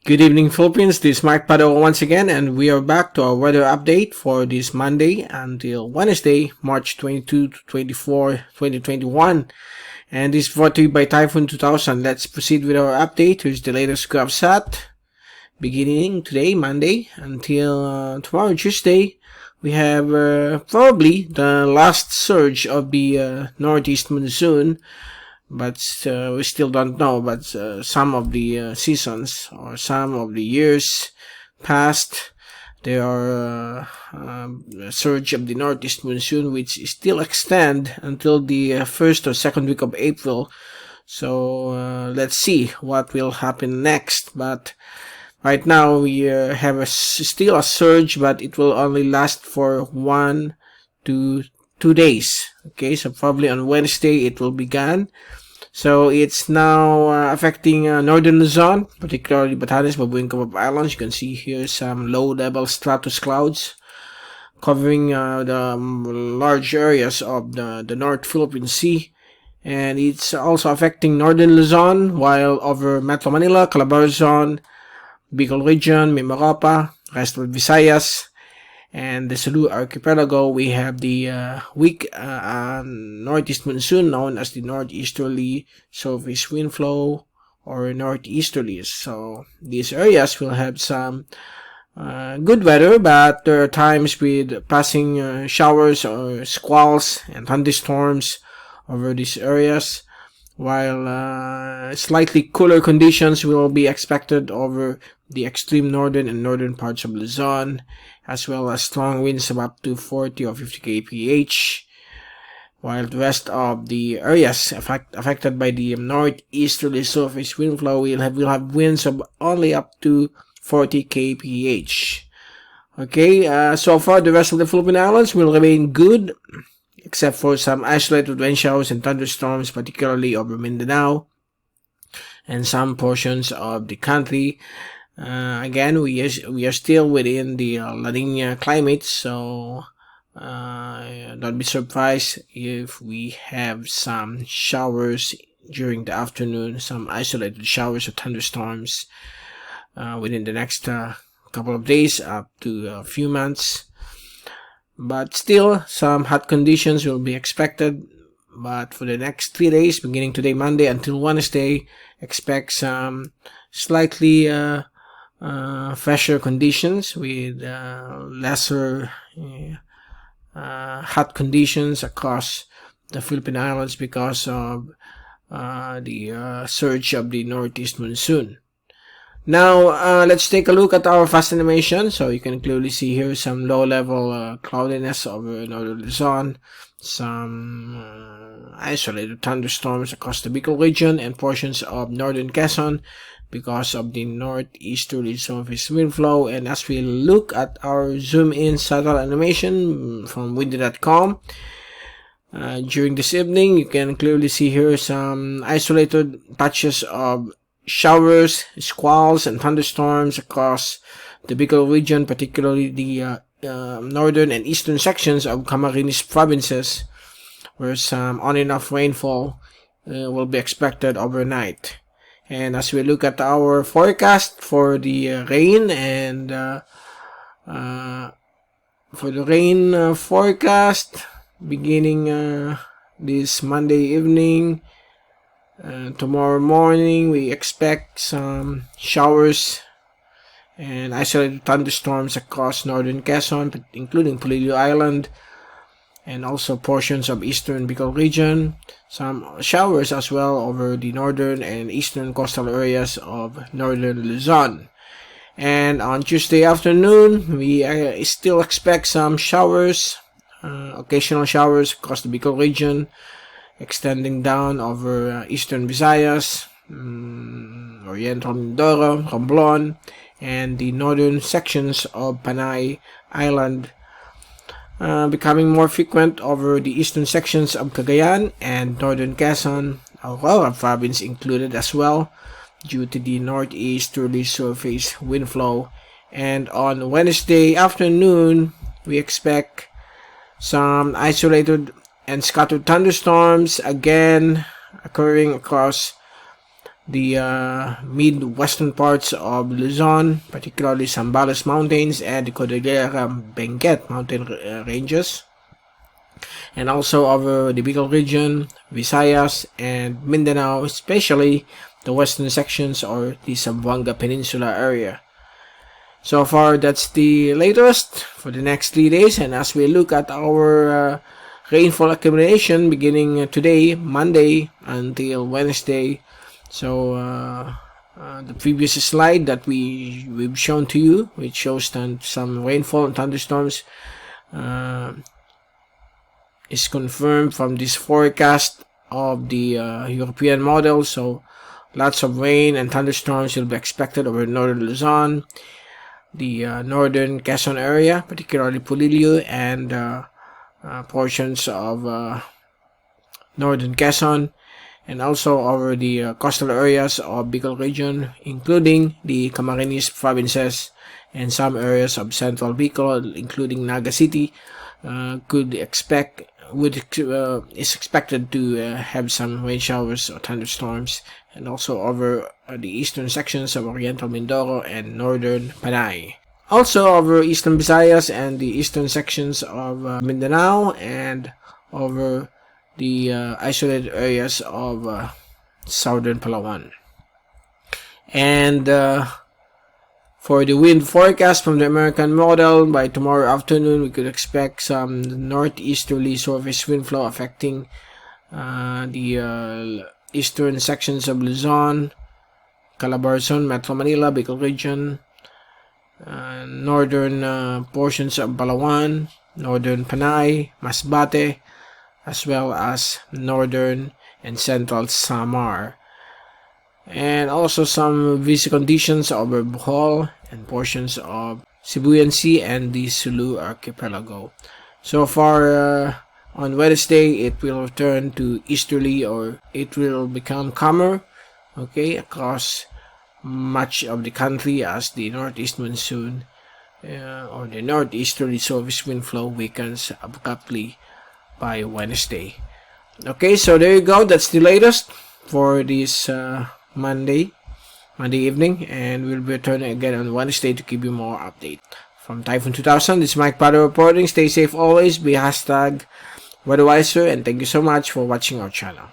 Good evening, Philippines. This is Mark Padua once again, and we are back to our weather update for this Monday until Wednesday, March 22 to 24, 2021. And this is brought to you by Typhoon 2000. Let's proceed with our update. Here's the latest GovSat. Beginning today, Monday, until tomorrow, Tuesday, we have probably the last surge of the Northeast Monsoon. But we still don't know, but some of the seasons or some of the years past, there are a surge of the Northeast Monsoon which still extend until the first or second week of April. So let's see what will happen next. But right now we have still a surge, but it will only last for 1 to 2 days. Okay, so probably on Wednesday it will be gone. So it's now affecting Northern Luzon, particularly Batanes, Babuing Kabab Islands. You can see here some low-level stratus clouds covering the large areas of the North Philippine Sea. And it's also affecting Northern Luzon, while over Metro Manila, Calabarzon, Bicol Region, Mimaropa, rest of Visayas, and the Sulu archipelago, we have the weak northeast monsoon known as the northeasterly surface wind flow or northeasterlies. So these areas will have some good weather, but there are times with passing showers or squalls and thunderstorms over these areas, while slightly cooler conditions will be expected over the extreme northern and northern parts of Luzon, as well as strong winds of up to 40 or 50 kph, while the rest of the areas affected by the northeasterly surface wind flow will have winds of only up to 40 kph. Okay, so far the rest of the Philippine Islands will remain good, except for some isolated rain showers and thunderstorms, particularly over Mindanao and some portions of the country. Again, we are still within the La Nina climate, so don't be surprised if we have some showers during the afternoon, some isolated showers or thunderstorms within the next couple of days up to a few months. But still, some hot conditions will be expected. But for the next 3 days, beginning today, Monday, until Wednesday, expect some slightly fresher conditions with lesser hot conditions across the Philippine Islands because of the surge of the Northeast Monsoon. Now, let's take a look at our fast animation. So you can clearly see here some low-level cloudiness over Northern Luzon, some isolated thunderstorms across the Bicol region and portions of Northern Quezon because of the northeasterly surface wind flow. And as we look at our zoom-in satellite animation from windy.com, during this evening, you can clearly see here some isolated patches of showers, squalls, and thunderstorms across the Bicol region, particularly the northern and eastern sections of Camarines provinces, where some on and off rainfall will be expected overnight. And as we look at our forecast for the rain and for the rain forecast beginning this Monday evening, tomorrow morning, we expect some showers and isolated thunderstorms across northern Quezon, including Polillo Island, and also portions of eastern Bicol region. Some showers as well over the northern and eastern coastal areas of northern Luzon. And on Tuesday afternoon, we still expect some showers, occasional showers across the Bicol region, extending down over eastern Visayas, Oriental Mindoro, Romblon, and the northern sections of Panay Island, becoming more frequent over the eastern sections of Cagayan and northern Quezon, Aurora province included as well, due to the northeasterly surface wind flow. And on Wednesday afternoon, we expect some isolated and scattered thunderstorms again occurring across the mid-western parts of Luzon, particularly Zambales Mountains and the Cordillera Benguet mountain ranges, and also over the Bicol region, Visayas, and Mindanao, especially the western sections or the Zamboanga Peninsula area. So far, that's the latest for the next 3 days, and as we look at our rainfall accumulation beginning today, Monday, until Wednesday. So the previous slide that we've shown to you, which shows some rainfall and thunderstorms, is confirmed from this forecast of the European model. So lots of rain and thunderstorms will be expected over northern Luzon, the northern Quezon area, particularly Pulilio, and portions of northern Quezon, and also over the coastal areas of Bicol region, including the Camarines provinces and some areas of central Bicol, including Naga City. Is expected to have some rain showers or thunderstorms, and also over the eastern sections of Oriental Mindoro and northern Panay. Also over eastern Visayas and the eastern sections of Mindanao, and over the isolated areas of southern Palawan. And for the wind forecast from the American model, by tomorrow afternoon we could expect some northeasterly surface wind flow affecting the eastern sections of Luzon, Calabarzon, Metro Manila, Bicol region, northern portions of Palawan, northern Panay, Masbate, as well as northern and central Samar. And also some busy conditions over Bohol and portions of Sibuyan Sea and the Sulu archipelago. So far on Wednesday, it will return to easterly, or it will become calmer, okay, across much of the country as the Northeast Monsoon or the northeasterly surface wind flow weakens abruptly by Wednesday. Okay, so there you go. That's the latest for this Monday evening, and we'll be returning again on Wednesday to give you more update. From Typhoon 2000, this is Mike Padua reporting. Stay safe always, be #WeatherWiser, and thank you so much for watching our channel.